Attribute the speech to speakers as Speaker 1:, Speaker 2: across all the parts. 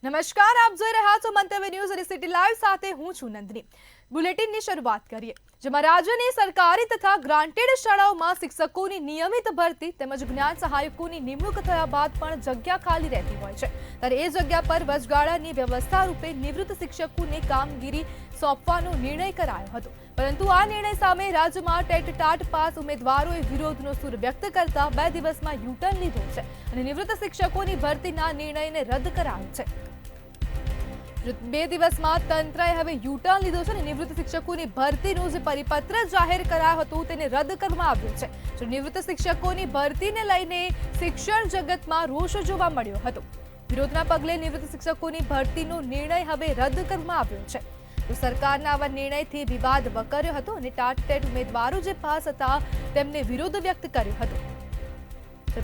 Speaker 1: નમસ્કાર, આપ જોઈ રહ્યા છો મંતવ્ય ન્યૂઝ અને સિટી લાઈવ સાથે હું છું નંદની। બુલેટિનની શરૂઆત કરીએ, જેમાં રાજ્યની સરકારી તથા ગ્રાન્ટેડ શાળાઓમાં શિક્ષકોની નિયમિત ભરતી તેમજ જ્ઞાન સહાયકોની નિમણૂક થયા બાદ પણ જગ્યા ખાલી રહેતી હોય છે, ત્યારે એ જગ્યા પર વચગાળાની વ્યવસ્થા રૂપે નિવૃત્ત શિક્ષકોને કામગીરી સોંપવાનો નિર્ણય કરાયો હતો, પરંતુ આ નિર્ણય સામે રાજ્યમાં ટેટ ટાટ પાસ ઉમેદવારોએ વિરોધનો સૂર વ્યક્ત કરતા 2 દિવસમાં યુટર્ન લીધો છે અને નિવૃત્ત શિક્ષકોની ભરતીના નિર્ણયને રદ કરાયો છે। 2 દિવસમાં તંત્રએ હવે યુટર્ન લીધો છે અને નિવૃત્ત શિક્ષકોની ભરતીનું જે પરિપત્ર જાહેર કરાયો હતો તેને રદ કરવામાં આવ્યો છે। જો નિવૃત્ત શિક્ષકોની ભરતીને લઈને શિક્ષણ જગતમાં રોષ જોવા મળ્યો હતો। વિરોધના પગલે નિવૃત્ત શિક્ષકોની ભરતીનો નિર્ણય હવે રદ કરવામાં આવ્યો છે। તો સરકારના આવા નિર્ણયથી વિવાદ વકર્યો હતો અને ટાટ ઉમેદવારો જે પાસ હતા તેમને વિરોધ વ્યક્ત કર્યો હતો।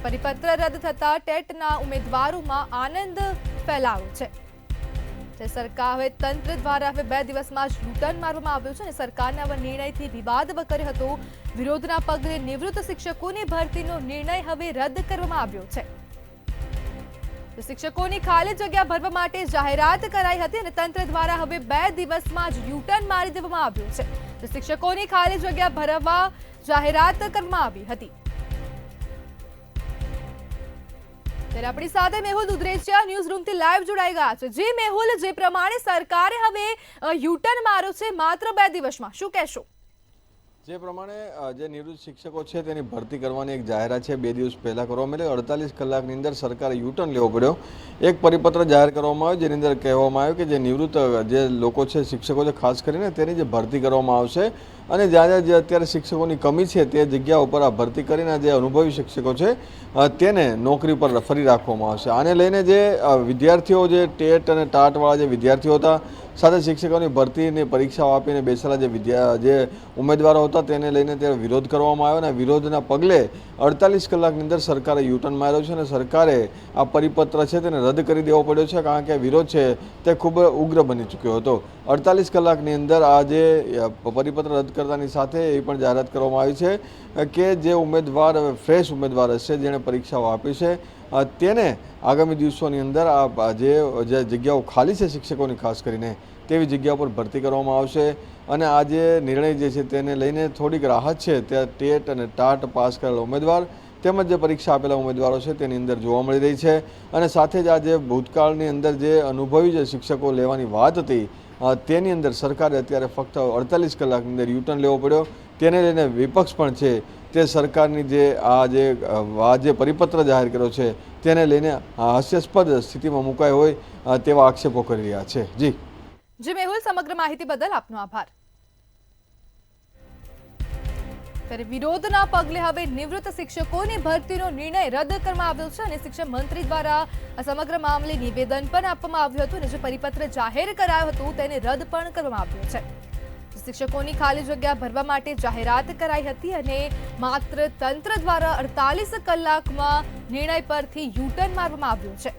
Speaker 1: પરિપત્ર રદ થતા ટેટના ઉમેદવારોમાં આનંદ ફેલાયો છે। સરકાર હવે તંત્ર દ્વારા હવે 2 દિવસમાં જ યુટર્ન મારવામાં આવ્યો છે અને સરકારના આવા નિર્ણયથી વિવાદ વકર્યો હતો। વિરોધના પગલે નિવૃત્ત શિક્ષકોની ભરતીનો નિર્ણય હવે રદ કરવામાં આવ્યો છે। શિક્ષકોની ખાલી જગ્યા ભરવા માટે જાહેરાત કરાઈ હતી અને તંત્ર દ્વારા હવે 2 દિવસમાં જ યુટર્ન મારી દેવામાં આવ્યું છે। શિક્ષકોની ખાલી જગ્યા ભરવા જાહેરાત કરવામાં આવી હતી। ત્યારે આપણી સાથે મેહુલ દુધરેજિયા ન્યૂઝરૂમથી લાઈવ જોડાઈ ગયા છે। જી મેહુલ, જે પ્રમાણે સરકારે હવે યુટર્ન માર્યો છે માત્ર 2 દિવસમાં, શું કહેશો?
Speaker 2: જે પ્રમાણે જે નિવૃત્ત શિક્ષકો છે તેની ભરતી કરવાની એક જાહેરાત છે 2 દિવસ પહેલા કરવામાં આવી, 48 કલાકની અંદર સરકારે યુટર્ન લેવો પડ્યો। એક પરિપત્ર જાહેર કરવામાં આવ્યો જેની અંદર કહેવામાં આવ્યું કે જે નિવૃત્ત જે લોકો છે, શિક્ષકો છે, ખાસ કરીને તેની જે ભરતી કરવામાં આવશે અને જ્યાં જે અત્યારે શિક્ષકોની કમી છે તે જગ્યા ઉપર આ ભરતી કરીને જે અનુભવી શિક્ષકો છે તેને નોકરી પર ફરી રાખવામાં આવશે। આને લઈને જે વિદ્યાર્થીઓ, જે ટેટ અને ટાટવાળા જે વિદ્યાર્થીઓ હતા, સાથે શિક્ષકોની ભરતીની પરીક્ષાઓ આપીને બેસેલા જે ઉમેદવારો હતા તેને લઈને ત્યારે વિરોધ કરવામાં આવ્યો અને વિરોધના પગલે 48 કલાકની અંદર સરકારે યુટર્ન માર્યો છે અને સરકારે આ પરિપત્ર છે તેને રદ કરી દેવો પડ્યો છે, કારણ કે વિરોધ છે તે ખૂબ ઉગ્ર બની ચૂક્યો હતો। 48 કલાકની અંદર આ જે પરિપત્ર રદ કરતાની સાથે એ પણ જાહેરાત કરવામાં આવી છે કે જે ઉમેદવાર ફ્રેશ ઉમેદવાર હશે, જેણે પરીક્ષાઓ આપી છે, તેને આગામી દિવસોની અંદર આ જે જગ્યાઓ ખાલી છે શિક્ષકોની ખાસ કરીને તેવી જગ્યા પર ભરતી કરવામાં આવશે અને આ જે નિર્ણય જે છે તેને લઈને થોડીક રાહત છે ત્યાં ટેટ અને ટાટ પાસ કરેલા ઉમેદવાર તેમજ જે પરીક્ષા આપેલા ઉમેદવારો છે તેની અંદર જોવા મળી રહી છે। અને સાથે જ આ જે ભૂતકાળની અંદર જે અનુભવી જે શિક્ષકો લેવાની વાત હતી તેની અંદર સરકારે અત્યારે ફક્ત 48 કલાકની અંદર યુટર્ન લેવો પડ્યો। તેને લઈને વિપક્ષ પણ છે તે સરકારની જે પરિપત્ર જાહેર કર્યો છે તેને લઈને હાસ્યાસ્પદ સ્થિતિમાં મુકાય હોય તેવા આક્ષેપો કરી રહ્યા છે।
Speaker 1: જી મેહુલ, સમગ્ર માહિતી બદલ આપનો આભાર। ત્યારે વિરોધના પગલે હવે નિવૃત્ત શિક્ષકોની ભરતીનો નિર્ણય રદ કરવામાં આવ્યો છે અને શિક્ષણ મંત્રી દ્વારા આ સમગ્ર મામલે નિવેદન પણ આપવામાં આવ્યું હતું અને જે પરિપત્ર જાહેર કરાયો હતો તેને રદ પણ કરવામાં આવ્યો છે। શિક્ષકોની ખાલી જગ્યા ભરવા માટે જાહેરાત કરાઈ હતી અને માત્ર તંત્ર દ્વારા 48 કલાકમાં નિર્ણય પરથી યુટર્ન મારવામાં આવ્યું છે।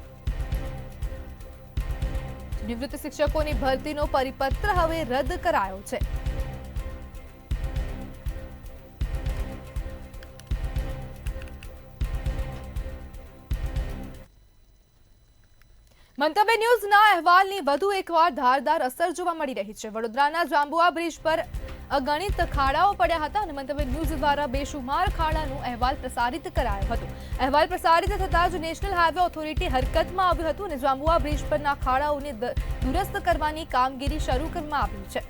Speaker 1: નિવૃત્ત શિક્ષકોની ભરતીનો પરિપત્ર હવે રદ કરાયો છે। મંતવ્ય ન્યૂઝના અહેવાલની વધુ એકવાર ધારદાર અસર જોવા મળી રહી છે। વડોદરાના જાંબુઆ બ્રિજ પર અગણિત ખાડાઓ પડ્યા હતા અને મંતવ્ય ન્યૂઝ દ્વારા બેશુમાર ખાડાનો અહેવાલ પ્રસારિત કરાયો હતો। અહેવાલ પ્રસારિત થતાં જ નેશનલ હાઈવે ઓથોરિટી હરકતમાં આવ્યું હતું અને જાંબુઆ બ્રિજ પરના ખાડાઓને દુરસ્ત કરવાની કામગીરી શરૂ કરવામાં આવી છે।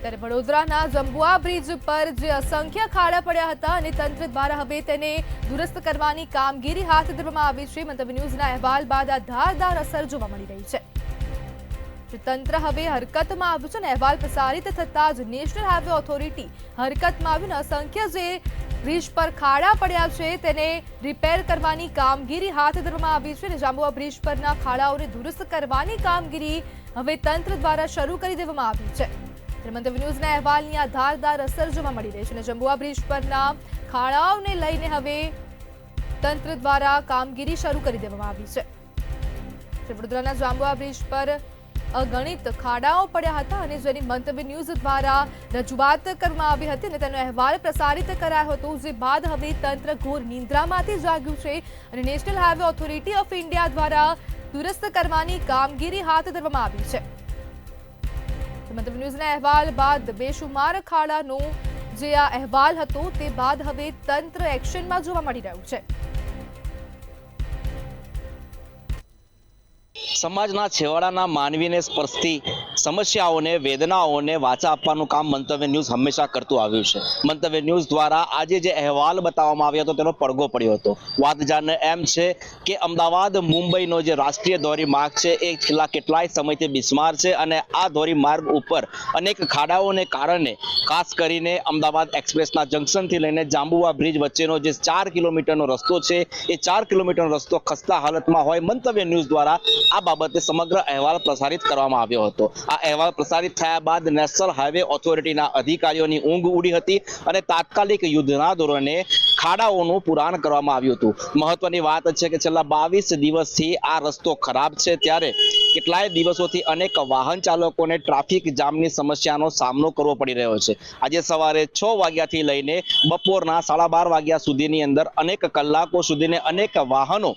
Speaker 1: ત્યારે વડોદરાના જાંબુઆ બ્રિજ પર જે અસંખ્ય ખાડા પડ્યા હતા અને તંત્ર દ્વારા હવે તેને દુરસ્ત કરવાની કામગીરી હાથ ધરવામાં આવી છે। મંતવ્ય ન્યૂઝના અહેવાલ બાદ આ ધારદાર અસર જોવા મળી રહી છે। તંત્ર હવે હરકતમાં આવ્યું છે અને અહેવાલ પ્રસારિત થતાં જ નેશનલ હાઈવે ઓથોરિટી હરકતમાં આવીને અસંખ્ય જે બ્રિજ પર ખાડા પડ્યા છે તેને રિપેર કરવાની કામગીરી હાથ ધરવામાં આવી છે અને જાંબુઆ બ્રિજ પરના ખાડાઓને દુરસ્ત કરવાની કામગીરી હવે તંત્ર દ્વારા શરૂ કરી દેવામાં આવી છે। મંતવ્ય ન્યૂઝના અહેવાલની આ ધારદાર અસર જોવા મળી રહી છે અને જાંબુઆ બ્રિજ પરના ખાડાઓને લઈને હવે તંત્ર દ્વારા કામગીરી શરૂ કરી દેવામાં આવી છે। વડોદરાના જાંબુઆ બ્રિજ પર અગણિત ખાડાઓ પડ્યા હતા અને જેની મંતવ્ય ન્યૂઝ દ્વારા રજૂઆત કરવામાં આવી હતી અને તેનો અહેવાલ પ્રસારિત કરાયો હતો, જે બાદ હવે તંત્ર ઘોર નિંદ્રામાંથી જાગ્યું છે અને national highway authority of India દ્વારા દુરસ્ત કરવાની કામગીરી હાથ ધરવામાં આવી છે. મંતવ્ય ન્યૂઝના અહેવાલ બાદ બેશુમાર ખાડાનો જે આ અહેવાલ હતો તે બાદ હવે તંત્ર એક્શનમાં જોવા મળી રહ્યું છે.
Speaker 3: સમાજના છેવાડાના માનવીને સ્પર્શતી સમસ્યાઓને વેદનાઓને વાચા આપવાનું કામ મંતવ્ય ન્યૂઝ હંમેશા કરતું આવ્યું છે. મંતવ્ય ન્યૂઝ દ્વારા આજે જે અહેવાલ બતાવવામાં આવ્યો હતો તેનો પડઘો પડ્યો હતો. વાત જાણને એમ છે કે અમદાવાદ મુંબઈનો જે રાષ્ટ્રીય ધોરીમાર્ગ છે એ છેલ્લા કેટલાય સમયથી બિસ્માર છે અને આ ધોરીમાર્ગ ઉપર અનેક ખાડાઓને કારણે ખાસ કરીને અમદાવાદ એક્સપ્રેસના જંકશનથી લઈને જાંબુવા બ્રિજ વચ્ચેનો જે 4 કિલોમીટરનો રસ્તો છે એ 4 કિલોમીટરનો રસ્તો ખસ્તા હાલતમાં હોય. મંતવ્ય ન્યૂઝ દ્વારા આ બાબતે સમગ્ર અહેવાલ પ્રસારિત કરવામાં આવ્યો હતો. આ અહેવાલ પ્રસારિત થયા બાદ નેશનલ હાઈવે ઓથોરિટીના અધિકારીઓની ઊંઘ ઉડી હતી અને તાત્કાલિક યુદ્ધના ધોરણે ખાડાઓનું પુરાણ કરવામાં આવ્યું હતું. મહત્વની વાત છે કે છેલ્લા 22 દિવસથી આ રસ્તો ખરાબ છે, ત્યારે કેટલાય દિવસોથી અનેક વાહન ચાલકોને ટ્રાફિક જામની સમસ્યાનો સામનો કરવો પડી રહ્યો છે. આજે સવારે 6 વાગ્યાથી લઈને બપોરના 12:30 વાગ્યા સુધીની અંદર અનેક કલાકો સુધીને અનેક વાહનો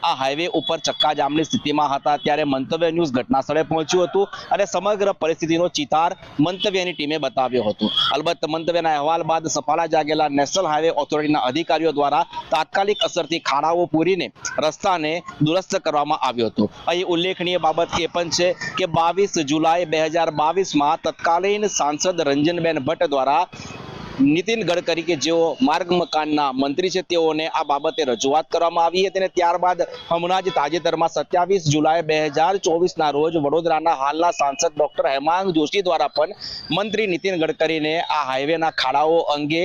Speaker 3: આ હાઈવે ઉપર ચક્કાજામની સ્થિતિમાં હતા. ત્યારે મંતવ્ય ન્યૂઝ ઘટના સ્થળે પહોંચ્યું હતું અને સમગ્ર પરિસ્થિતિનો ચિતાર મંતવ્યની ટીમે બતાવ્યો હતો. અલબત્ત મંતવ્યના અહેવાલ બાદ સફાળા જાગેલા નેશનલ હાઈવે ઓથોરિટીના અધિકારીઓ દ્વારા તાત્કાલિક અસરથી ખાડાઓ પૂરીને રસ્તાને દુરસ્ત કરવામાં આવ્યો હતો. અહીં ઉલ્લેખનીય બાબત એ પણ છે કે 22 જુલાઈ 2022માં તત્કાલીન સાંસદ રંજનબેન ભટ્ટ દ્વારા નીતિન ગડકરી કે જેઓ માર્ગ મકાનના મંત્રી છે તેઓને આ બાબતે રજૂઆત કરવામાં આવી હતી અને ત્યારબાદ હમણાં જ તાજેતરમાં 27 જુલાઈ 2024ના રોજ વડોદરાના હાલના સાંસદ ડોક્ટર હેમાંગ જોશી દ્વારા પણ મંત્રી નીતિન ગડકરીને આ હાઈવેના ખાડાઓ અંગે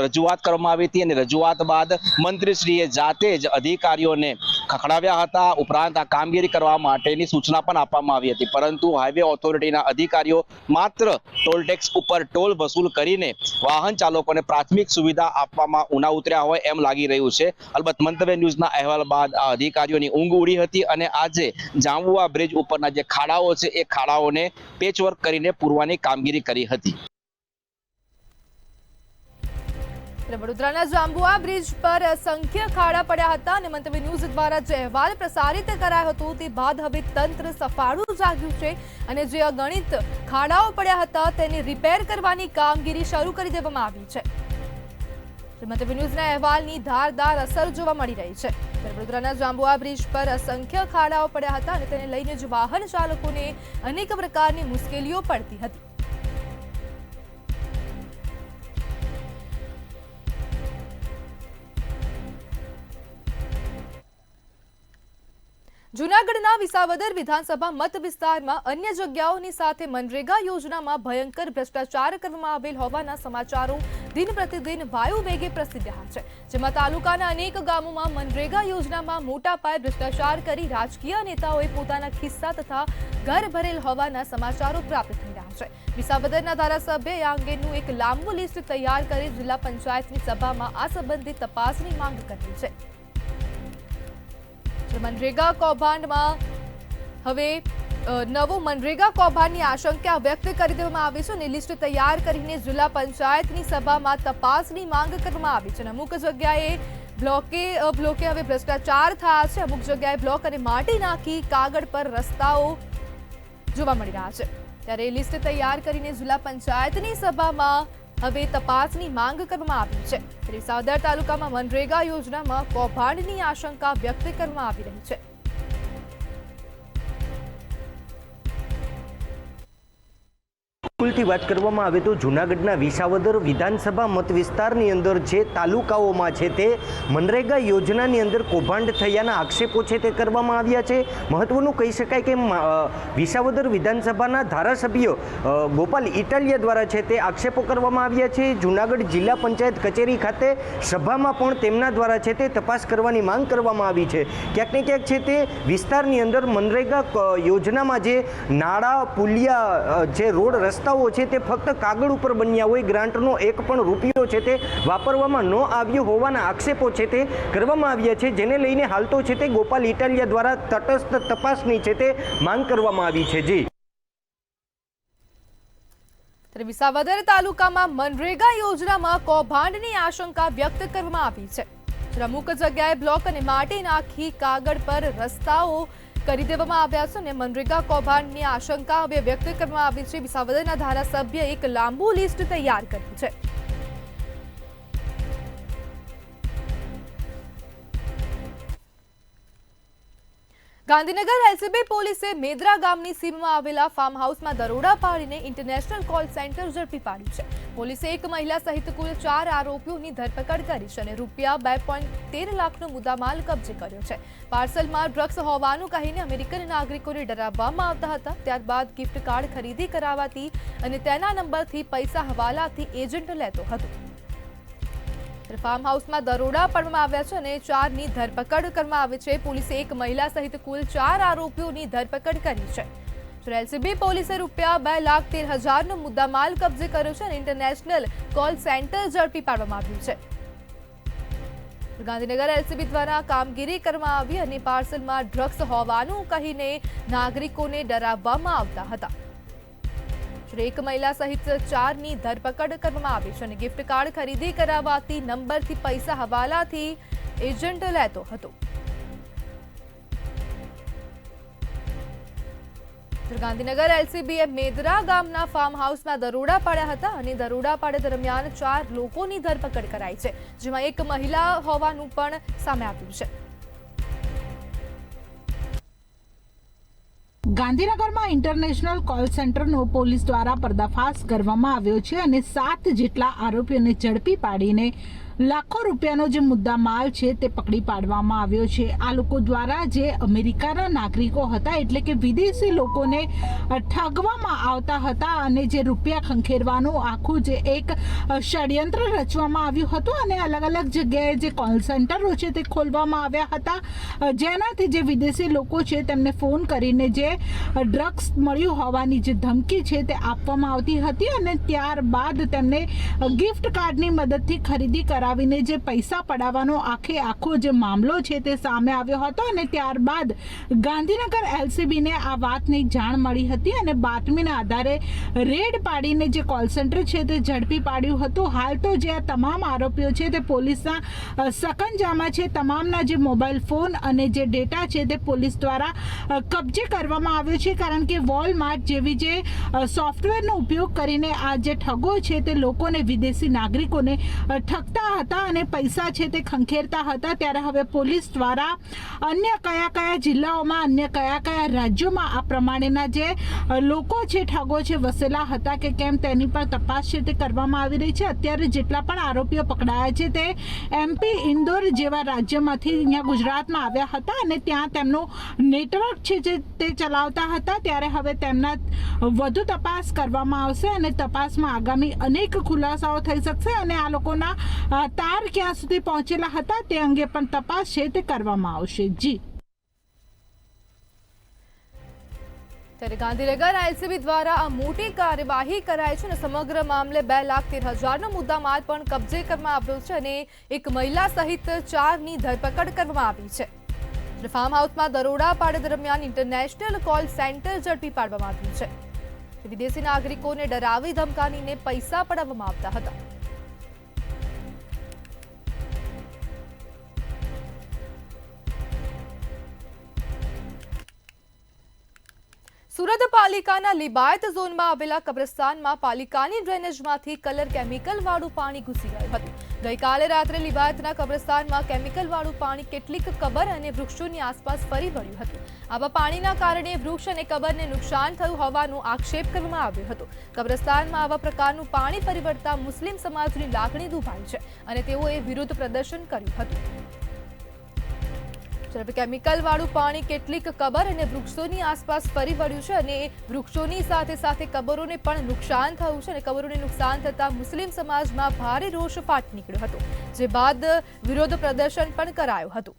Speaker 3: રજૂઆત કરવામાં આવી હતી અને રજૂઆત બાદ મંત્રીશ્રીએ જાતે જ અધિકારીઓને ખખડાવ્યા હતા. ઉપરાંત આ કામગીરી કરવા માટેની સૂચના પણ આપવામાં આવી હતી, પરંતુ હાઈવે ઓથોરિટીના અધિકારીઓ માત્ર ટોલ ટેક્સ ઉપર ટોલ વસૂલ કરીને વાહન ચાલકોને પ્રાથમિક સુવિધા આપવામાં ઉના ઉતર્યા હોય એમ લાગી રહ્યું છે. અલબત્ત મંતવ્ય ન્યૂઝના અહેવાલ બાદ આ અધિકારીઓની ઊંઘ ઉડી હતી અને આજે જાંબુવા બ્રિજ ઉપરના જે ખાડાઓ છે એ ખાડાઓને પેચવર્ક કરીને પૂરવાની કામગીરી કરી હતી.
Speaker 1: વડોદરાના જાંબુઆ બ્રિજ પર અસંખ્ય ખાડા પડ્યા હતા અને મંતવ્ય ન્યૂઝ દ્વારા જે અહેવાલ પ્રસારિત કરાયો હતો તે બાદ હવે તંત્ર સફાળું જાગ્યું છે અને જે અગણિત ખાડાઓ પડ્યા હતા તેની રિપેર કરવાની કામગીરી શરૂ કરી દેવામાં આવી છે. મંતવ્ય ન્યૂઝના અહેવાલની ધારદાર અસર જોવા મળી રહી છે. વડોદરાના જાંબુઆ બ્રિજ પર અસંખ્ય ખાડાઓ પડ્યા હતા અને તેને લઈને જ વાહન ચાલકોને અનેક પ્રકારની મુશ્કેલીઓ પડતી હતી. જૂનાગઢના વિસાવદર વિધાનસભા મત વિસ્તારમાં અન્ય જગ્યાઓની સાથે મનરેગા યોજનામાં ભયંકર ભ્રષ્ટાચાર કરવામાં આવેલ હોવાના સમાચારો દિન પ્રતિદિન વાયુ વેગે પ્રસિદ્ધ રહ્યા છે. જેમાં તાલુકાના અનેક ગામોમાં મનરેગા યોજનામાં મોટા પાયે ભ્રષ્ટાચાર કરી રાજકીય નેતાઓએ પોતાના ખિસ્સા તથા ઘર ભરેલ હોવાના સમાચારો પ્રાપ્ત થઈ રહ્યા છે. વિસાવદરના ધારાસભ્યએ આ અંગેનું એક લાંબુ લિસ્ટ તૈયાર કરી જિલ્લા પંચાયતની સભામાં આ સંબંધિત તપાસની માંગ કરી છે. મનરેગા કૌભાંડમાં હવે નવું મનરેગા કૌભાંડની આશંકા વ્યક્ત કરી દેવામાં આવી છે અને લિસ્ટ તૈયાર કરીને જિલ્લા પંચાયતની સભામાં તપાસની માંગ કરવામાં આવી છે. અમુક જગ્યાએ બ્લોકે હવે ભ્રષ્ટાચાર થયા છે. અમુક જગ્યાએ બ્લોક અને માટી નાખી કાગળ પર રસ્તાઓ જોવા મળી રહ્યા છે. ત્યારે લિસ્ટ તૈયાર કરીને જિલ્લા પંચાયતની સભામાં હવે તપાસની માંગ કરવામાં આવી છે. વિસાવદર તાલુકામાં મનરેગા યોજનામાં કૌભાંડની આશંકા વ્યક્ત કરવામાં આવી રહી છે.
Speaker 4: કુલથી વાત કરવામાં આવે તો જૂનાગઢના વિસાવદર વિધાનસભા મત વિસ્તારની અંદર જે તાલુકાઓમાં છે તે મનરેગા યોજનાની અંદર કૌભાંડ થયાના આક્ષેપો છે તે કરવામાં આવ્યા છે. મહત્વનું કહી શકાય કે વિસાવદર વિધાનસભાના ધારાસભ્ય ગોપાલ ઇટાલિયા દ્વારા છે તે આક્ષેપો કરવામાં આવ્યા છે. જૂનાગઢ જિલ્લા પંચાયત કચેરી ખાતે સભામાં પણ તેમના દ્વારા છે તે તપાસ કરવાની માંગ કરવામાં આવી છે. ક્યાંક ને ક્યાંક છે તે વિસ્તારની અંદર મનરેગા યોજનામાં જે નાળા પુલિયા જે રોડ રસ્તા છે તે ફક્ત કાગળ ઉપર બન્યા હોય, ગ્રાન્ટનો એક પણ રૂપિયો છે તે વાપરવામાં ન આવ્યો હોવાના આક્ષેપો છે તે કરવામાં આવ્યા છે. જેને લઈને હાલ તો છે તે ગોપાલ ઇટાલિયા દ્વારા તટસ્થ તપાસની છે તે માંગ કરવામાં આવી છે. જી
Speaker 1: વિસાવદર તાલુકામાં મનરેગા યોજનામાં કૌભાંડની આશંકા વ્યક્ત કરવામાં આવી છે. અમુક જગ્યાએ બ્લોક અને માટી નાખી કાગળ પર રસ્તાઓ કરી દેવામાં આવ્યા છે અને મનરેગા કૌભાંડની આશંકા હવે વ્યક્ત કરવામાં આવી છે. વિસાવદરના ધારાસભ્ય એક લાંબુ લિસ્ટ તૈયાર કર્યું છે. ગાંધીનગર એલસીબી પોલીસે મેદરા ગામની સીમમાં આવેલા ફાર્મ હાઉસમાં દરોડા પાડીને ઇન્ટરનેશનલ કોલ સેન્ટર ઝડપી પાડ્યું છે. પોલીસે એક મહિલા સહિત કુલ 4 આરોપીઓની ધરપકડ કરી છે અને રૂપિયા 2.13 લાખનો મુદ્દામાલ કબજે કર્યો છે. પાર્સલમાં ડ્રગ્સ હોવાનું કહીને અમેરિકન નાગરિકોને ડરાવવામાં આવતા હતા. ત્યારબાદ ગિફ્ટ કાર્ડ ખરીદી કરાવાતી અને તેના નંબરથી પૈસા હવાલાથી એજન્ટ લેતો હતો. ફાર્મ હાઉસમાં દરોડા પાડવામાં આવ્યા છે અને 4ની ધરપકડ કરવામાં આવી છે. પોલીસે એક મહિલા સહિત કુલ 4 આરોપીઓની ધરપકડ કરી છે. એલસીબી પોલીસે રૂપિયા 2,13,000નો મુદ્દામાલ કબજે કર્યો છે અને ઇન્ટરનેશનલ કોલ સેન્ટર ઝડપી પાડવામાં આવ્યું છે. ગાંધીનગર એલસીબી દ્વારા કામગીરી કરવામાં આવી અને પાર્સલમાં ડ્રગ્સ હોવાનું કહીને નાગરિકોને ડરાવવામાં આવતા હતા. એક મહિલા સહિત 4ની ધરપકડ કરવામાં આવી છે અને ગિફ્ટ કાર્ડ ખરીદી કરાવાતી નંબરથી પૈસા હવાલાથી એજન્ટ લેતો હતો. ગાંધીનગર એલસીબીએ મેદરા ગામના ફાર્મ હાઉસમાં દરોડા પાડ્યા હતા અને દરોડા પાડ્યા દરમિયાન 4 લોકોની ધરપકડ કરાઈ છે, જેમાં એક મહિલા હોવાનું પણ સામે આવ્યું છે.
Speaker 5: ગાંધીનગરમાં ઇન્ટરનેશનલ કોલ સેન્ટરનો પોલીસ દ્વારા પર્દાફાશ કરવામાં આવ્યો છે અને 7 જેટલા આરોપીઓને ઝડપી પાડીને લાખો રૂપિયાનો જે મુદ્દા માલ છે તે પકડી પાડવામાં આવ્યો છે. આ લોકો દ્વારા જે અમેરિકાના નાગરિકો હતા એટલે કે વિદેશી લોકોને ઠગવામાં આવતા હતા અને જે રૂપિયા ખંખેરવાનું આખું જે એક ષડયંત્ર રચવામાં આવ્યું હતું અને અલગ અલગ જગ્યાએ જે કોલ સેન્ટરો છે તે ખોલવામાં આવ્યા હતા, જેનાથી જે વિદેશી લોકો છે તેમને ફોન કરીને જે ડ્રગ્સ મળ્યું હોવાની જે ધમકી છે તે આપવામાં આવતી હતી અને ત્યારબાદ તેમને ગિફ્ટ કાર્ડની મદદથી ખરીદી કરાવીને જે પૈસા પડાવવાનો આખો જે મામલો છે તે સામે આવ્યો હતો અને ત્યારબાદ ગાંધીનગર એલસીબીને આ વાતની જાણ મળી હતી અને બાતમીના આધારે રેડ પાડીને જે કોલ સેન્ટર છે તે ઝડપી પાડ્યું હતું. હાલ તો જે આ તમામ આરોપીઓ છે તે પોલીસના સકંજામાં છે. તમામના જે મોબાઈલ ફોન અને જે ડેટા છે તે પોલીસ દ્વારા કબજે કરવામાં આવ્યો છે, કારણ કે વોલમાર્ટ જેવી જે સોફ્ટવેરનો ઉપયોગ કરીને આ જે ઠગો છે તે લોકોને, વિદેશી નાગરિકોને ઠગતા હતા અને પૈસા છે તે ખંખેરતા હતા. ત્યારે હવે પોલીસ દ્વારા અન્ય કયા જિલ્લાઓમાં, અન્ય કયા રાજ્યોમાં આ પ્રમાણેના જે લોકો છે, ઠગો છે, વસેલા હતા કે કેમ તેની પણ તપાસ છે તે કરવામાં આવી રહી છે. અત્યારે જેટલા પણ આરોપીઓ પકડાયા છે તે MP, ઇન્દોર જેવા રાજ્યમાંથી અહીંયા ગુજરાતમાં આવ્યા હતા અને ત્યાં તેમનું નેટવર્ક છે જે તે ચલાવતા હતા. ત્યારે હવે તેમના વધુ તપાસ કરવામાં આવશે અને તપાસમાં આગામી અનેક ખુલાસાઓ થઈ શકશે અને આ લોકોના તાર ક્યાં સુધી પહોંચેલા હતા તે અંગે પણ તપાસ છે તે કરવામાં આવશે. જી.
Speaker 1: ત્યારે ગાંધીનગર એલસીબી દ્વારા આ મોટી કાર્યવાહી કરાઈ છે અને સમગ્ર મામલે 2,13,000નો મુદ્દામાલ પણ કબજે કરવામાં આવ્યો છે અને એક મહિલા સહિત 4ની ધરપકડ કરવામાં આવી છે. ફાર્મ હાઉસમાં દરોડા પાડ્યા દરમિયાન ઇન્ટરનેશનલ કોલ સેન્ટર ઝડપી પાડવામાં આવ્યું છે. વિદેશી નાગરિકોને ડરાવી ધમકાવીને પૈસા પડાવવામાં આવતા હતા. સુરત પાલિકાના લિંબાયત ઝોનમાં આવેલા કબ્રસ્તાનમાં પાલિકાની ડ્રેનેજમાંથી કલર કેમિકલવાળું પાણી ઘૂસી ગયું હતું. ગઈકાલે રાત્રે લિંબાયતના કબ્રસ્તાનમાં કેમિકલવાળું પાણી કેટલીક કબર અને વૃક્ષોની આસપાસ ફરી વળ્યું હતું. આવા પાણીના કારણે વૃક્ષ અને કબરને નુકસાન થયું હોવાનો આક્ષેપ કરવામાં આવ્યો હતો. કબ્રસ્તાનમાં આવા પ્રકારનું પાણી ફરી વળતા મુસ્લિમ સમાજની લાગણી દુભાઈ છે અને તેઓએ વિરોધ પ્રદર્શન કર્યું હતું. કેમિકલવાળું પાણી કેટલીક કબર અને વૃક્ષોની આસપાસ ફરી વળ્યું છે અને વૃક્ષોની સાથે સાથે કબરોને પણ નુકસાન થયું છે અને કબરોને નુકસાન થતાં મુસ્લિમ સમાજમાં ભારે રોષ ફાટી નીકળ્યો હતો, જે બાદ વિરોધ પ્રદર્શન પણ કરાયું હતું.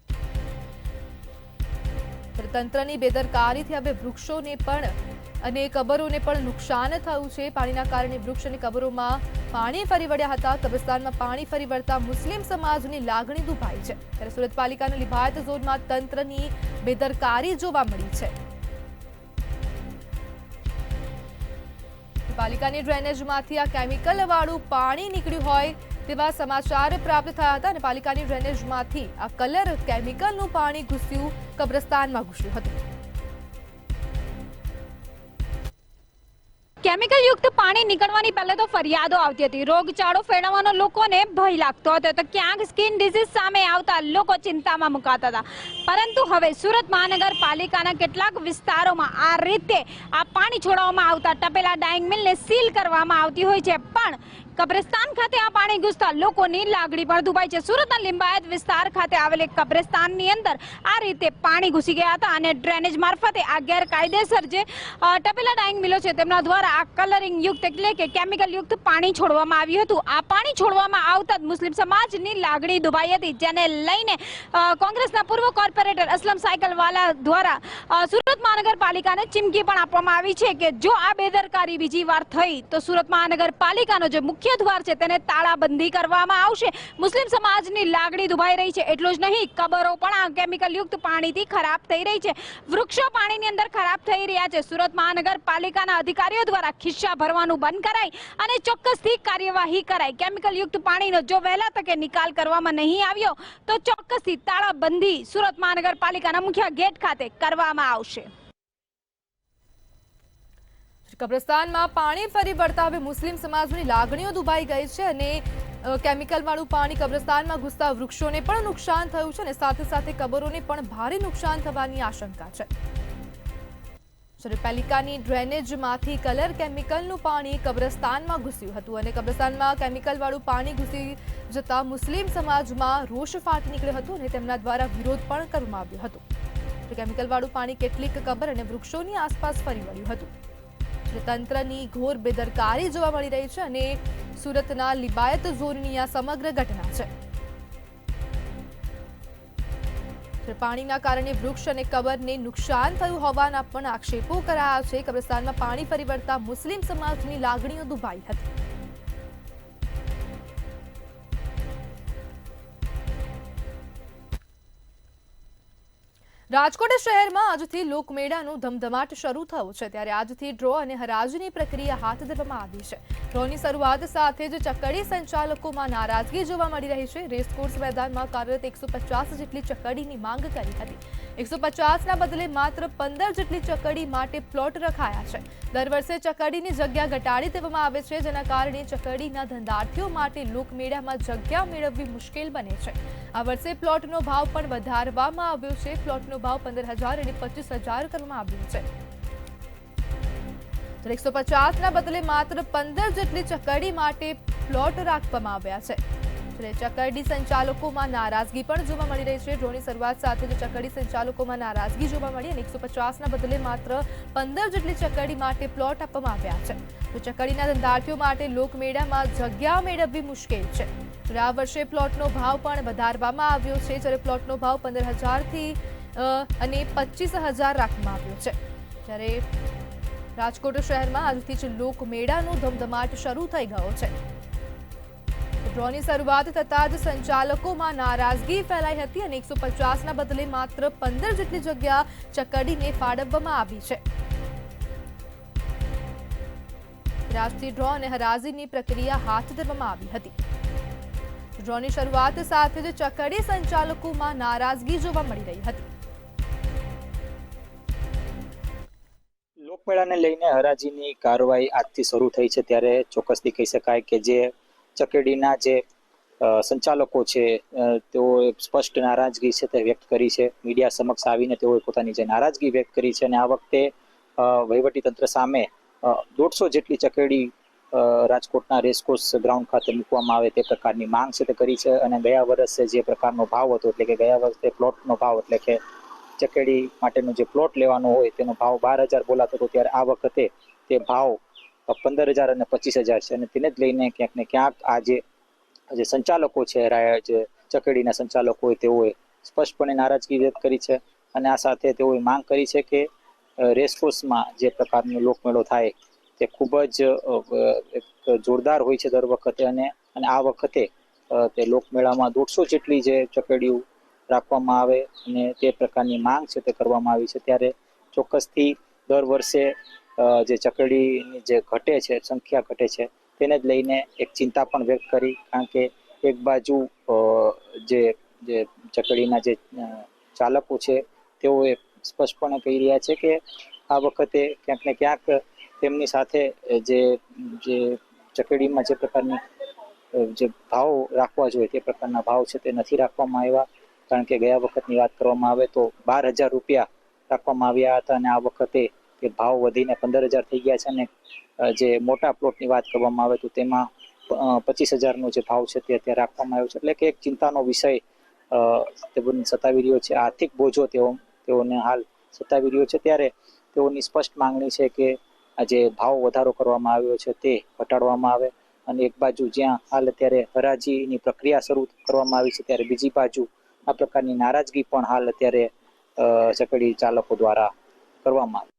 Speaker 1: તંત્રની બેદરકારીથી હવે વૃક્ષોને પણ અને કબરોને પણ નુકસાન થયું છે. પાણીના કારણે વૃક્ષ અને કબરોમાં પાણી ફરી વળ્યા હતા. કબ્રસ્તાનમાં પાણી ફરી વળતા મુસ્લિમ સમાજની લાગણી દુભાઈ છે. ત્યારે સુરત પાલિકાના લિંબાયત ઝોનમાં તંત્રની બેદરકારી જોવા મળી છે. પાલિકાની ડ્રેનેજમાંથી આ કેમિકલવાળું પાણી નીકળ્યું હોય તેવા સમાચાર પ્રાપ્ત થયા હતા અને પાલિકાની ડ્રેનેજમાંથી આ કલર કેમિકલનું પાણી ઘૂસ્યું કબ્રસ્તાનમાં ઘૂસ્યું હતું.
Speaker 6: કેમિકલ યુક્ત પાણી નીકળવાની પહેલા તો ફરિયાદો આવતી હતી, રોગચાળો ફેલાવવાનો લોકોને ભય લાગતો હતો, તો ક્યાંક સ્કિન ડિઝીઝ સામે આવતા લોકો ચિંતામાં મુકાતા હતા. પરંતુ હવે સુરત મહાનગરપાલિકાના કેટલાક વિસ્તારોમાં આ રીતે આ પાણી છોડવામાં આવતા તપેલા ડાઇંગ મિલને સીલ કરવામાં આવતી હોય છે, પણ કબ્રસ્તાન ખાતે આ પાણી ઘૂસતા લોકોની લાગણી પણ દુભાઈ છે. સુરતના લિંબાયત વિસ્તાર ખાતે આવેલ એક કબ્રસ્તાનની અંદર આ રીતે પાણી ઘૂસી ગયા હતા અને ડ્રેનેજ મારફતે આ ગેરકાયદેસર જે તપેલા ડાઇંગ મિલો છે તેમના દ્વારા આ કલરિંગ યુક્ત એટલે કે કેમિકલ યુક્ત પાણી છોડવામાં આવ્યું હતું. આ પાણી છોડવામાં આવતા જ મુસ્લિમ સમાજની લાગણી દુભાઈ હતી, જેને લઈને કોંગ્રેસના પૂર્વ કોર્પોરેટર અસલમ સાયકલવાલા દ્વારા સુરત મહાનગરપાલિકાને ચીમકી પણ આપવામાં આવી છે કે જો આ બેદરકારી બીજી વાર થઈ તો સુરત મહાનગરપાલિકાનો જે મુખ્ય દ્વાર છે તેને તાળાબંધી કરવામાં આવશે. મુસ્લિમ સમાજની લાગણી દુભાઈ રહી છે. એટલું જ નહીં, કબરો પણ આ કેમિકલ યુક્ત પાણીથી ખરાબ થઈ રહી છે, વૃક્ષો પાણીની અંદર ખરાબ થઈ રહ્યા છે. સુરત મહાનગરપાલિકાના અધિકારીઓ દ્વારા ખિસ્સા ભરવાનું બંધ કરાય અને ચોક્કસથી કાર્યવાહી કરાય. કેમિકલ યુક્ત પાણીનો જો વહેલા તકે નિકાલ કરવામાં નહીં આવ્યો તો ચોક્કસથી તાળાબંધી સુરત મહાનગરપાલિકાના મુખ્ય ગેટ ખાતે કરવામાં આવશે.
Speaker 1: કબ્રસ્તાનમાં પાણી ફરી વળતા હવે મુસ્લિમ સમાજની લાગણીઓ દુભાઈ ગઈ છે અને કેમિકલ વાળું પાણી કબ્રસ્તાનમાં ઘૂસતા વૃક્ષોને પણ નુકસાન થયું છે અને સાથે સાથે કબરોને પણ ભારે નુકસાન થવાની આશંકા છે. પાલિકાની ડ્રેનેજમાંથી કલર કેમિકલનું પાણી કબ્રસ્તાનમાં ઘૂસ્યું હતું અને કબ્રસ્તાનમાં કેમિકલ વાળું પાણી ઘૂસી જતા મુસ્લિમ સમાજમાં રોષ ફાટી નીકળ્યો હતો અને તેમના દ્વારા વિરોધ પણ કરવામાં આવ્યો હતો. કેમિકલ વાળું પાણી કેટલીક કબર અને વૃક્ષોની આસપાસ ફરી વળ્યું હતું. તંત્રની ઘોર બેદરકારી જોવા મળી રહી છે અને સુરતના લિંબાયત ઝોનની આ સમગ્ર ઘટના છે. પાણીના કારણે વૃક્ષ અને કબરને નુકસાન થયું હોવાના પણ આક્ષેપો કરાયા છે. કબ્રસ્તાનમાં પાણી ફરી વળતા મુસ્લિમ સમાજની લાગણીઓ દુભાઈ હતી. રાજકોટ શહેરમાં આજથી લોકમેળાનો ધમધમાટ શરૂ થયો છે, ત્યારે આજથી ડ્રો અને હરાજીની પ્રક્રિયા હાથ ધરવામાં આવી છે. ડ્રોની શરૂઆત સાથે જ ચકડી સંચાલકોમાં નારાજગી જોવા મળી રહી છે. રેસકોર્સ મેદાનમાં કાર્યરત 150 જેટલી ચકડીની માંગ કરી હતી. 150ના બદલે માત્ર 15 જેટલી ચકડી માટે પ્લોટ રખાયા છે. દર વર્ષે ચકડીની જગ્યા ઘટાડી દેવામાં આવે છે, જેના કારણે ચકડીના ધંધાર્થીઓ માટે લોકમેળામાં જગ્યા મેળવવી મુશ્કેલ બને છે. આ વર્ષે પ્લોટનો ભાવ પણ વધારવામાં આવ્યો છે. પ્લોટનો ભાવ 15,000 અને 25,000 કરવામાં આવ્યો છે. 150ના બદલે માત્ર 15 જેટલી ચકડી માટે પ્લોટ રાખવામાં આવ્યા છે. ચકડી સંચાલકોમાં નારાજગી પણ જોવા મળી રહી છે. ડ્રોની શરૂઆત સાથે જ ચકડી સંચાલકોમાં નારાજગી જોવા મળી અને 150ના બદલે માત્ર 15 જેટલી ચકડી માટે પ્લોટ આપવામાં આવ્યા છે. તો ચકડીના ધંધાર્થીઓ માટે લોકમેળામાં જગ્યા મેળવવી મુશ્કેલ છે. આ વર્ષે પ્લોટનો ભાવ પણ વધારવામાં આવ્યો છે, જ્યારે પ્લોટનો ભાવ 15,000થી અને 25,000 રાખવામાં આવ્યો છે. ત્યારે રાજકોટ શહેરમાં આજથી જ લોકમેળાનો ધમધમાટ શરૂ થઈ ગયો છે. ડ્રોની શરૂઆત થતાં જ સંચાલકોમાં નારાજગી ફેલાઈ હતી અને 150ના બદલે માત્ર 15 જેટલી જગ્યા ચકડીને ફાળવવામાં આવી છે. આજથી ડ્રો અને હરાજીની પ્રક્રિયા હાથ ધરવામાં આવી હતી. ડ્રોની શરૂઆત સાથે જ ચકડી સંચાલકોમાં નારાજગી જોવા મળી રહી હતી.
Speaker 7: લોકમેળાને લઈને હરાજીની કાર્યવાહી આજથી શરૂ થઈ છે, ત્યારે ચોક્કસથી કહી શકાય કે જે ચકેડીના જે સંચાલકો છે તેઓએ સ્પષ્ટ નારાજગી છે તે વ્યક્ત કરી છે. મીડિયા સમક્ષ આવીને તેઓએ પોતાની જે નારાજગી વ્યક્ત કરી છે અને આ વખતે વહીવટીતંત્ર સામે 150 જેટલી ચકેડી રાજકોટના રેસકોર્સ ગ્રાઉન્ડ ખાતે મૂકવામાં આવે તે પ્રકારની માંગ છે તે કરી છે. અને ગયા વર્ષે જે પ્રકારનો ભાવ હતો, એટલે કે ગયા વર્ષે પ્લોટનો ભાવ એટલે કે ચકેડી માટેનો જે પ્લોટ લેવાનો હોય તેનો ભાવ 12,000 બોલાતો હતો, ત્યારે આ વખતે તે ભાવ 15,000 અને 25,000 છે. અને તેને જ લઈને ક્યાંક ને ક્યાંક આ જે સંચાલકો છે, જે ચકેડીના સંચાલકો હોય તેઓએ સ્પષ્ટપણે નારાજગી વ્યક્ત કરી છે. અને આ સાથે તેઓએ માંગ કરી છે કે રેસકોર્સમાં જે પ્રકારનો લોકમેળો થાય તે ખૂબ જ જોરદાર હોય છે દર વખતે, અને આ વખતે તે લોકમેળામાં 150 જેટલી જે ચકેડીઓ રાખવામાં આવે અને તે પ્રકારની માંગ છે તે કરવામાં આવી છે. ત્યારે ચોક્કસથી દર વર્ષે જે ચકડીની જે ઘટે છે, સંખ્યા ઘટે છે, તેને જ લઈને એક ચિંતા પણ વ્યક્ત કરી. કારણ કે એક બાજુ જે ચકડીના જે ચાલકો છે તેઓએ સ્પષ્ટપણે કહી રહ્યા છે કે આ વખતે ક્યાંક ને ક્યાંક તેમની સાથે જે જે ચકેડીમાં જે પ્રકારની જે ભાવ રાખવા જોઈએ તે પ્રકારના ભાવ છે તે નથી રાખવામાં આવ્યા. કારણ કે ગયા વખતની વાત કરવામાં આવે તો 12,000 રૂપિયા રાખવામાં આવ્યા હતા અને આ વખતે તે ભાવ વધીને 15,000 થઈ ગયા છે. અને જે મોટા પ્લોટની વાત કરવામાં આવે તો તેમાં 25,000 નો જે ભાવ છે તે અત્યારે રાખવામાં આવ્યો છે. એટલે કે એક ચિંતાનો વિષય તે સતાવી રહ્યો છે. આર્થિક બોજો તેઓને હાલ સતાવી રહ્યો છે. ત્યારે તેઓની સ્પષ્ટ માંગણી છે કે આ જે ભાવ વધારો કરવામાં આવ્યો છે તે ઘટાડવામાં આવે. અને એક બાજુ જ્યાં હાલ અત્યારે હરાજીની પ્રક્રિયા શરૂ કરવામાં આવી છે ત્યારે બીજી બાજુ આ પ્રકારની નારાજગી પણ હાલ અત્યારે ચકડી ચાલકો દ્વારા કરવામાં આવી.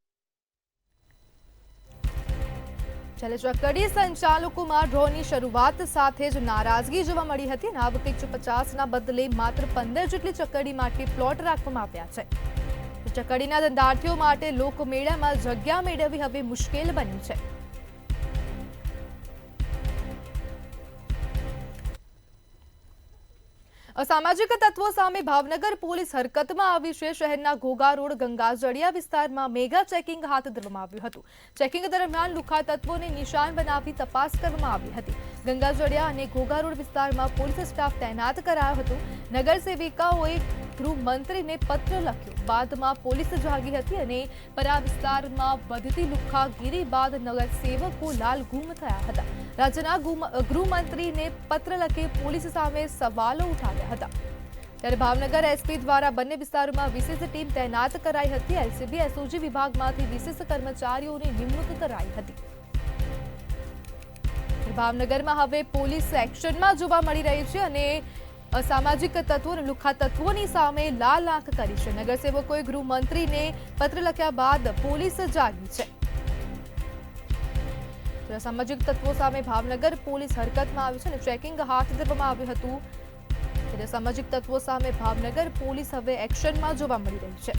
Speaker 1: ચાલે ચકડી સંચાલકોમાં ડ્રોની શરૂઆત સાથે જ નારાજગી જોવા મળી હતી અને આ વખતે 150ના બદલે માત્ર 15 જેટલી ચકડી માટે પ્લોટ રાખવામાં આવ્યા છે. ચકડીના ધંધાર્થીઓ માટે લોકમેળામાં જગ્યા મેળવવી હવે મુશ્કેલ બની છે. અસામાજિક તત્વો સામે ભાવનગર પોલીસ હરકતમાં આવી છે. શહેરના ઘોઘા રોડ ગંગાજળિયા વિસ્તારમાં મેગા ચેકિંગ હાથ ધરવામાં આવ્યું હતું. ચેકિંગ દરમિયાન લુખ્ખા તત્વોને નિશાન બનાવી તપાસ કરવામાં આવી હતી. ગંગાજળિયા અને ઘોઘા રોડ વિસ્તારમાં પોલીસ સ્ટાફ તૈનાત કરાયો હતો. નગરસેવિકાઓએ ગૃહમંત્રીને પત્ર લખ્યો. બાદમાં પોલીસ જાગી હતી અને પરા વિસ્તારમાં વધતી લુખ્ખાગીરી બાદ નગરસેવકો લાલ ગુમ થયા હતા. રાજ્યના ગૃહમંત્રીને પત્ર લખી પોલીસ સામે સવાલો ઉઠાવ્યા હતા. ત્યારે ભાવનગર એસપી દ્વારા બંને વિસ્તારોમાં વિશેષ ટીમ તૈનાત કરાઈ હતી. એલસીબી એસઓજી વિભાગમાંથી વિશેષ કર્મચારીઓની નિમણૂક કરાઈ હતી. ભાવનગરમાં હવે પોલીસ એક્શનમાં જોવા મળી રહી છે અને અસામાજિક તત્વો અને લુખ્ખા તત્વોની સામે લાલ આંખ કરી છે. નગરસેવકોએ ગૃહમંત્રીને પત્ર લખ્યા બાદ પોલીસ જાગી છે. અસામાજિક તત્વો સામે ભાવનગર પોલીસ હરકતમાં આવી છે અને ચેકિંગ હાથ ધરવામાં આવ્યું હતું. ત્યારે સામાજિક તત્વો સામે ભાવનગર પોલીસ હવે એક્શનમાં જોવા મળી રહી છે.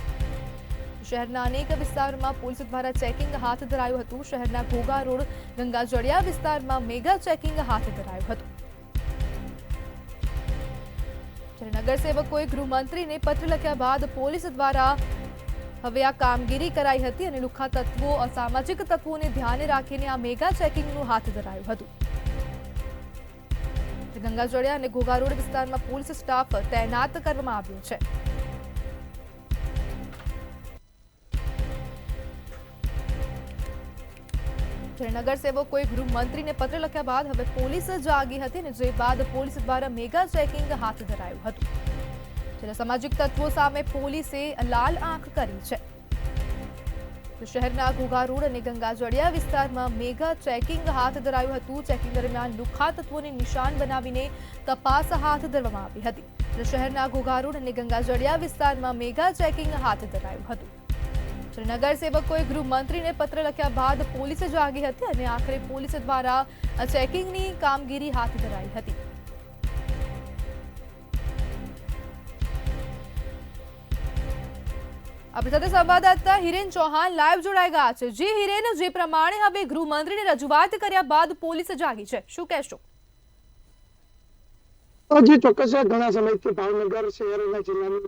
Speaker 1: શહેરના અનેક વિસ્તારોમાં પોલીસ દ્વારા ચેકિંગ હાથ ધરાયું હતું. શહેરના ઘોઘા રોડ ગંગાજળિયા વિસ્તારમાં મેગા ચેકિંગ હાથ ધરાયું હતું. ત્યારે નગરસેવકોએ ગૃહમંત્રીને પત્ર લખ્યા બાદ પોલીસ દ્વારા હવે આ કામગીરી કરાઈ હતી અને લુખ્ખા તત્વો અસામાજિક તત્વોને ધ્યાને રાખીને આ મેગા ચેકિંગનું હાથ ધરાયું હતું. ગંગાજળિયા અને ઘોઘા રોડ વિસ્તારમાં પોલીસ સ્ટાફ તૈનાત કરવામાં આવ્યો છે. નગરસેવકોએ ગૃહમંત્રીને પત્ર લખ્યા બાદ હવે પોલીસ જાગી હતી અને જે બાદ પોલીસ દ્વારા મેગા ચેકિંગ હાથ ધરાયું હતું. જ્યારે સામાજિક તત્વો સામે પોલીસે લાલ આંખ કરી છે. શહેરના ઘોઘા રોડ અને ગંગાજળિયા વિસ્તારમાં મેગા ચેકિંગ હાથ ધરાયું હતું. ચેકિંગ દરમિયાન લુખ્ખા તત્વોને નિશાન બનાવીને તપાસ હાથ ધરવામાં આવી હતી. શહેરના ઘોઘા રોડ અને ગંગાજળિયા વિસ્તારમાં મેગા ચેકિંગ હાથ ધરાયું હતું. નગરસેવકોએ ગૃહમંત્રીને પત્ર લખ્યા બાદ પોલીસ જાગી હતી અને આખરે પોલીસ દ્વારા ચેકિંગની કામગીરી હાથ ધરાઈ હતી. આપણી સાથે સંવાદદાતા હિરેન ચૌહાણ લાઈવ જોડાઈ ગયા છે. જી હિરેન, જે પ્રમાણે હવે ગૃહમંત્રીને રજૂઆત કર્યા બાદ પોલીસ જાગી છે, શું કહેશો?
Speaker 8: જી ચોક્કસ, ઘણા સમયથી ભાવનગર શહેર અને જિલ્લાની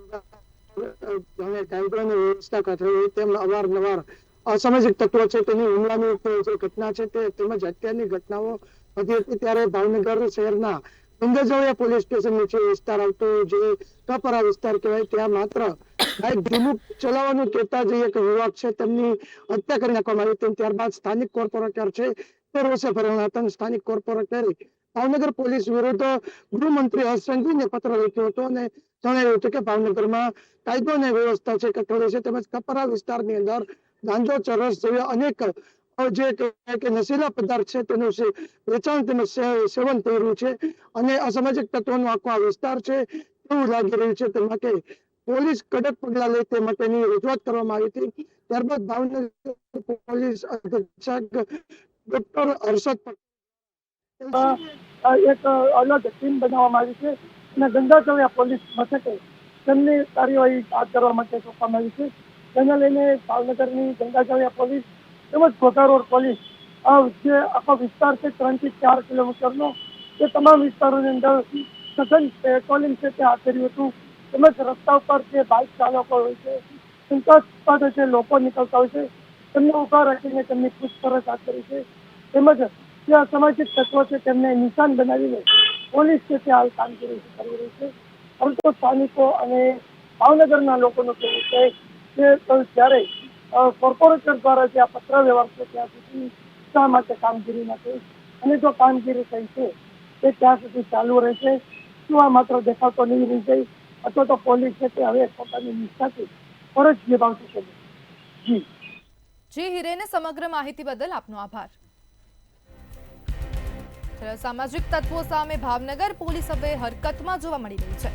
Speaker 8: કાયદો અને વ્યવસ્થા કથળી હોય તેમ અવારનવાર અસામાજિક તત્વો છે તેની હુમલાની જે ઘટના છે તે તેમજ હત્યાની ઘટનાઓ વધી હતી. ત્યારે ભાવનગર શહેરના ગંગાજળિયા પોલીસ સ્ટેશન નીચે વિસ્તાર આવતો જે કપરા વિસ્તાર કહેવાય ત્યાં માત્ર ધીમું ચલાવવાનું કહેતા જે એક યુવક છે તેમની હત્યા કરી નાખવામાં આવી હતી. ત્યારબાદ સ્થાનિક કોર્પોરેટર છે તે રોષે ભરાયા હતા. સ્થાનિક કોર્પોરેટરે ભાવનગર પોલીસ વિરુદ્ધ ગૃહમંત્રી હર્ષ સંઘવીને પત્ર લખ્યો હતો અને જણાવ્યું હતું કે ભાવનગરમાં કાયદો અને વ્યવસ્થા છે કઠોળ છે તેમજ કપરા વિસ્તારની અંદર ગાંજો, ચરસ જેવા અનેક જે કે નશીલા પદાર્થ છે તેનું વેચાણ તેમજ સેવન થઈ રહ્યું છે અને અસામાજિક તત્વોનો આખો આ વિસ્તાર છે એવું લાગી રહ્યું છે. તે માટે પોલીસ કડક પગલા લે તે માટેની રજૂઆત કરવામાં આવી હતી. ત્યારબાદ ભાવનગર પોલીસ અધિક્ષક ડોક્ટર હર્ષદ એક અલગ ટીમ બનાવવામાં આવી છે અને ગંગાજળિયા પોલીસ મથકે તેમની કાર્યવાહી હાથ ધરવા માટે સોંપવામાં આવી છે. તેને લઈને ભાવનગરની ગંગાજળિયા પોલીસ તેમજ ઘોઘા રોડ પોલીસ જે આખો વિસ્તાર છે 3 થી 4 કિલોમીટરનો તે તમામ વિસ્તારોની અંદર સઘન પેટ્રોલિંગ છે તે હાથ ધર્યું હતું. તેમજ રસ્તા ઉપર જે બાઇક ચાલકો હોય છે, શંકાસ્પદ જે લોકો નીકળતા હોય છે તેમને ઉભા રાખીને તેમની પૂછપરછ હાથ કરી છે. તેમજ જે અસામાજિક તત્વો છે તેમને નિશાન બનાવીને પોલીસ છે તે હાલ કામગીરી કરી રહી છે. પરંતુ સ્થાનિકો અને ભાવનગરના લોકોનું કહેવું છે કે જ્યારે કોર્પોરેટર દ્વારા જે આ પત્ર વ્યવહાર છે ત્યાં સુધી શા માટે કામગીરી ન થઈ, અને જો કામગીરી થઈ છે તે ત્યાં સુધી ચાલુ રહેશે. શું આ માત્ર દેખાતો નહીં રહી જાય, અથવા તો પોલીસ છે તે હવે પોતાની નિષ્ઠાથી ફરજ નિભાવતી છે?
Speaker 1: જી હિરેન, સમગ્ર માહિતી બદલ આપનો આભાર. સામાજિક તત્વો સામે ભાવનગર પોલીસ હવે હરકતમાં જોવા મળી રહી છે.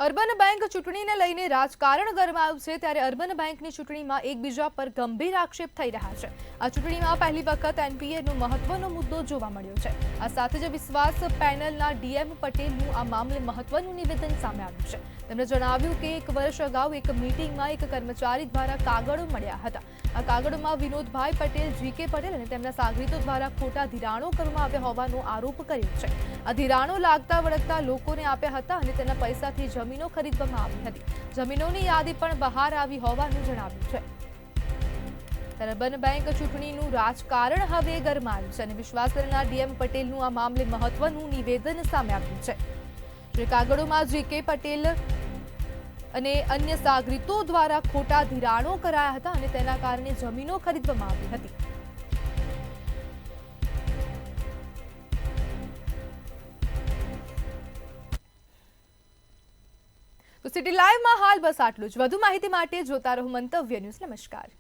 Speaker 1: અર્બન બેંક ચૂંટણીને લઈને રાજકારણ ગરમાયું છે, ત્યારે અર્બન બેંકની ચૂંટણીમાં એકબીજા પર ગંભીર આક્ષેપ થઈ રહ્યા છે. આ ચૂંટણીમાં પહેલી વખત એનપીએનો મહત્વનો મુદ્દો જોવા મળ્યો છે. આ સાથે જ વિશ્વાસ પેનલના ડીએમ પટેલનું આ મામલે મહત્વનું નિવેદન સામે આવ્યું છે. તેમણે જણાવ્યું કે 1 વર્ષ અગાઉ એક મીટિંગમાં એક કર્મચારી દ્વારા કાગળો મળ્યા હતા. આ કાગળોમાં વિનોદભાઈ પટેલ, જીકે પટેલ અને તેમના સાગરીતો દ્વારા ખોટા ધિરાણો કરવામાં આવ્યા હોવાનો આરોપ કર્યો છે. આ ધિરાણો લાગતા વળગતા લોકોને આપ્યા હતા અને તેના પૈસાથી જમીનો ખરીદવામાં આવી હતી. જમીનોની યાદી પણ બહાર આવી હોવાનું જણાવ્યું છે. અર્બન બેંક ચૂંટણીનું રાજકારણ હવે ગરમાયું છે અને વિશ્વાસ પેનલના ડીએમ પટેલનું આ મામલે મહત્વનું નિવેદન સામે આવ્યું છે. જે કાગળોમાં જીકે પટેલ અને અન્ય સાગરીતો દ્વારા ખોટા ધિરાણો કરાયા હતા અને તેના કારણે જમીનો ખરીદવામાં આવી હતી. તો સિટી લાઈવમાં હાલ બસ આટલું જ. વધુ માહિતી માટે જોતા રહો મંતવ્ય ન્યૂઝ. નમસ્કાર.